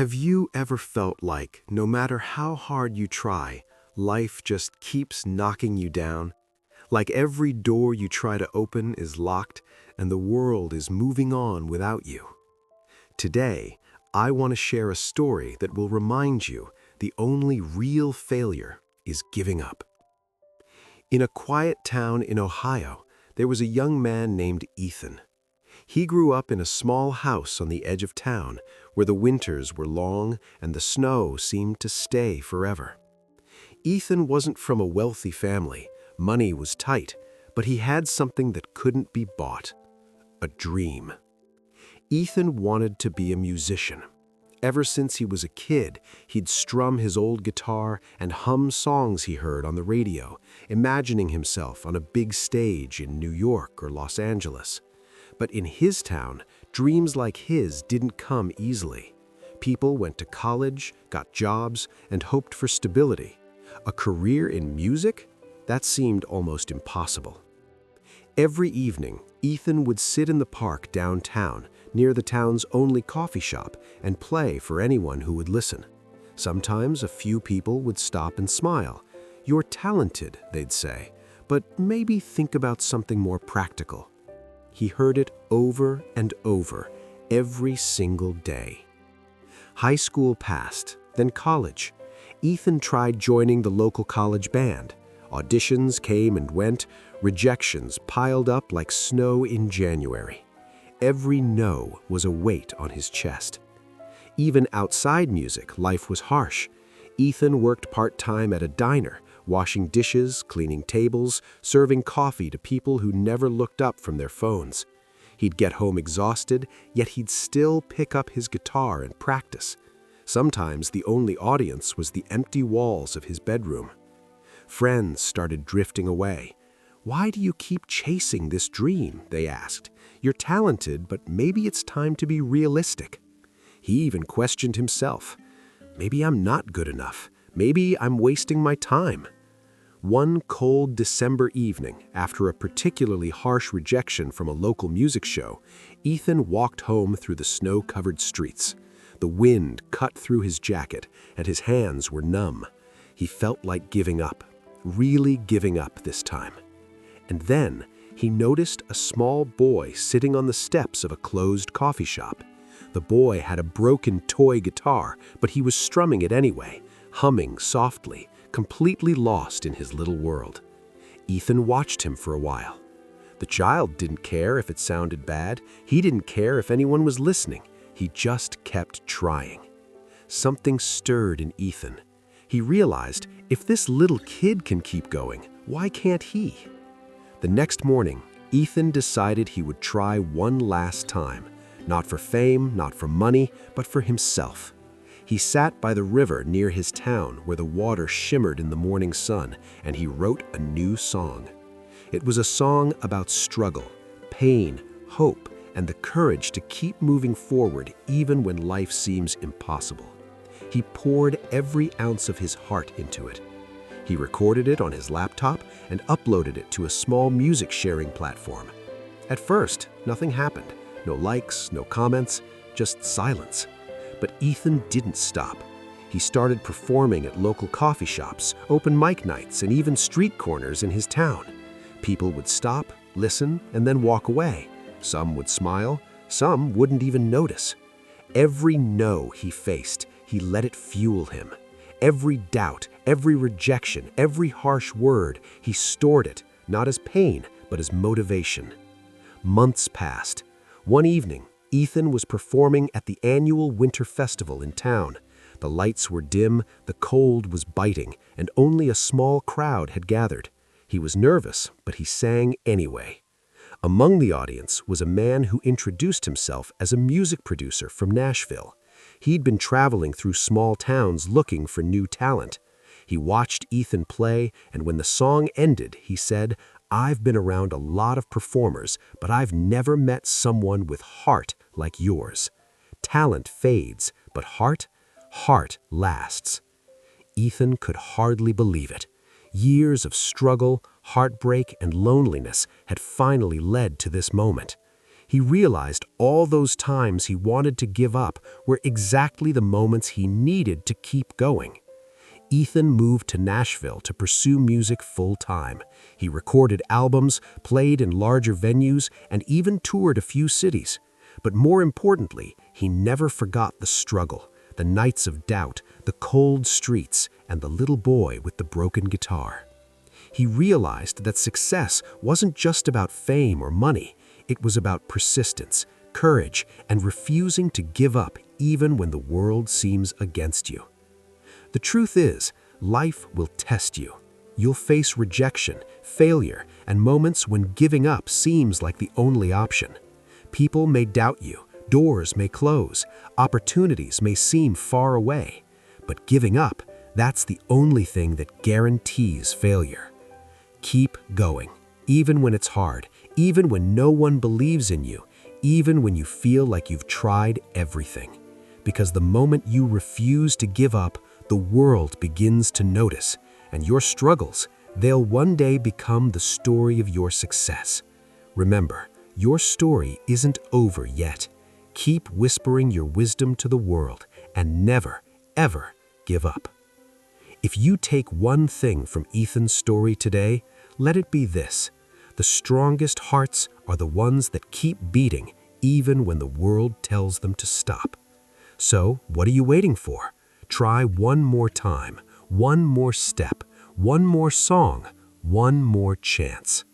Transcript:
Have you ever felt like, no matter how hard you try, life just keeps knocking you down? Like every door you try to open is locked and the world is moving on without you? Today, I want to share a story that will remind you the only real failure is giving up. In a quiet town in Ohio, there was a young man named Ethan. He grew up in a small house on the edge of town where the winters were long and the snow seemed to stay forever. Ethan wasn't from a wealthy family, money was tight, but he had something that couldn't be bought: a dream. Ethan wanted to be a musician. Ever since he was a kid, he'd strum his old guitar and hum songs he heard on the radio, imagining himself on a big stage in New York or Los Angeles. But in his town, dreams like his didn't come easily. People went to college, got jobs, and hoped for stability. A career in music? That seemed almost impossible. Every evening, Ethan would sit in the park downtown, near the town's only coffee shop, and play for anyone who would listen. Sometimes a few people would stop and smile. "You're talented," they'd say, "but maybe think about something more practical." He heard it over and over, every single day. High school passed, then college. Ethan tried joining the local college band. Auditions came and went, rejections piled up like snow in January. Every no was a weight on his chest. Even outside music, life was harsh. Ethan worked part-time at a diner, washing dishes, cleaning tables, serving coffee to people who never looked up from their phones. He'd get home exhausted, yet he'd still pick up his guitar and practice. Sometimes the only audience was the empty walls of his bedroom. Friends started drifting away. "Why do you keep chasing this dream?" they asked. "You're talented, but maybe it's time to be realistic." He even questioned himself. "Maybe I'm not good enough. Maybe I'm wasting my time." One cold December evening, after a particularly harsh rejection from a local music show, Ethan walked home through the snow-covered streets. The wind cut through his jacket, and his hands were numb. He felt like giving up, really giving up this time. And then he noticed a small boy sitting on the steps of a closed coffee shop. The boy had a broken toy guitar, but he was strumming it anyway, humming softly, completely lost in his little world. Ethan watched him for a while. The child didn't care if it sounded bad. He didn't care if anyone was listening. He just kept trying. Something stirred in Ethan. He realized, if this little kid can keep going, why can't he? The next morning, Ethan decided he would try one last time. Not for fame, not for money, but for himself. He sat by the river near his town where the water shimmered in the morning sun, and he wrote a new song. It was a song about struggle, pain, hope, and the courage to keep moving forward even when life seems impossible. He poured every ounce of his heart into it. He recorded it on his laptop and uploaded it to a small music sharing platform. At first, nothing happened. No likes, no comments, just silence. But Ethan didn't stop. He started performing at local coffee shops, open mic nights, and even street corners in his town. People would stop, listen, and then walk away. Some would smile, some wouldn't even notice. Every no he faced, he let it fuel him. Every doubt, every rejection, every harsh word, he stored it, not as pain, but as motivation. Months passed. One evening, Ethan was performing at the annual winter festival in town. The lights were dim, the cold was biting, and only a small crowd had gathered. He was nervous, but he sang anyway. Among the audience was a man who introduced himself as a music producer from Nashville. He'd been traveling through small towns looking for new talent. He watched Ethan play, and when the song ended, he said, "I've been around a lot of performers, but I've never met someone with heart like yours. Talent fades, but heart lasts." Ethan could hardly believe it. Years of struggle, heartbreak, and loneliness had finally led to this moment. He realized all those times he wanted to give up were exactly the moments he needed to keep going. Ethan moved to Nashville to pursue music full-time. He recorded albums, played in larger venues, and even toured a few cities. But more importantly, he never forgot the struggle, the nights of doubt, the cold streets, and the little boy with the broken guitar. He realized that success wasn't just about fame or money. It was about persistence, courage, and refusing to give up even when the world seems against you. The truth is, life will test you. You'll face rejection, failure, and moments when giving up seems like the only option. People may doubt you, doors may close, opportunities may seem far away. But giving up, that's the only thing that guarantees failure. Keep going, even when it's hard, even when no one believes in you, even when you feel like you've tried everything. Because the moment you refuse to give up, the world begins to notice, and your struggles, they'll one day become the story of your success. Remember, your story isn't over yet. Keep whispering your wisdom to the world and never, ever give up. If you take one thing from Ethan's story today, let it be this: the strongest hearts are the ones that keep beating even when the world tells them to stop. So, what are you waiting for? Try one more time, one more step, one more song, one more chance.